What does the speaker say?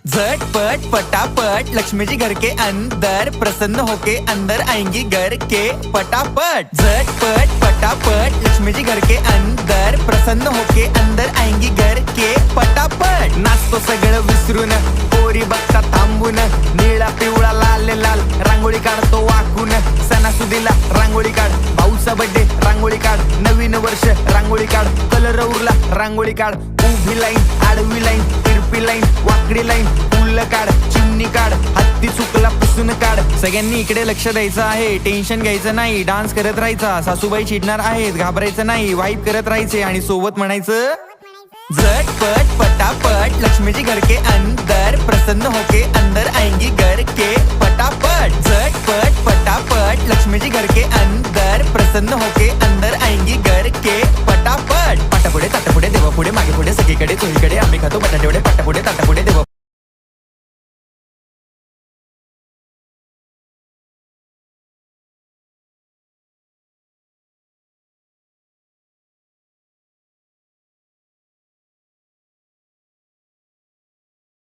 झटपट पटापट लक्ष्मी जी घर के अंदर प्रसन्न होके अंदर आएंगी घर के पटापट। झटपट पटापट लक्ष्मी जी घर के अंदर प्रसन्न होके अंदर आएंगी घर के पटापट। नाचतो सगळं विसरून पोरी बघता थांबून निळा पिवळा लाल लाल रांगोळी काढतो वाकून। सणासुदीला रांगोळी काढ, भाऊचा बर्थडे रांगोळी काढ, नवीन वर्ष रांगोळी काढ, कलर उरला रांगोळी काढ, उभी लाईन आडवी लाईन तिरपी लाईन वाकडी लाईन फुल काढ, चिमणी काढ, हत्ती चुकला पुसून काढ। सगळ्यांनी इकडे लक्ष द्यायचं आहे, टेन्शन घ्यायचं नाही, डान्स करत राहायचा। सासूबाई चिडणार आहेत, घाबरायचं नाही, वाईप करत राहायचे आणि सोबत म्हणायचं झटपट पटापट लक्ष्मी जी घर के अंदर प्रसन्न होके अंदर आएंगी घर के पटापट। झटपट पटापट लक्ष्मी जी घर के अंदर प्रसन्न होके अंदर आएंगी घर के पटापट। पाटापुढे ताटापुढे देवापुढे मागे पुढे सगळीकडे चोहीकडे आम्ही खातो बटाटेवडे पाटापुढे ताटापुढे देवा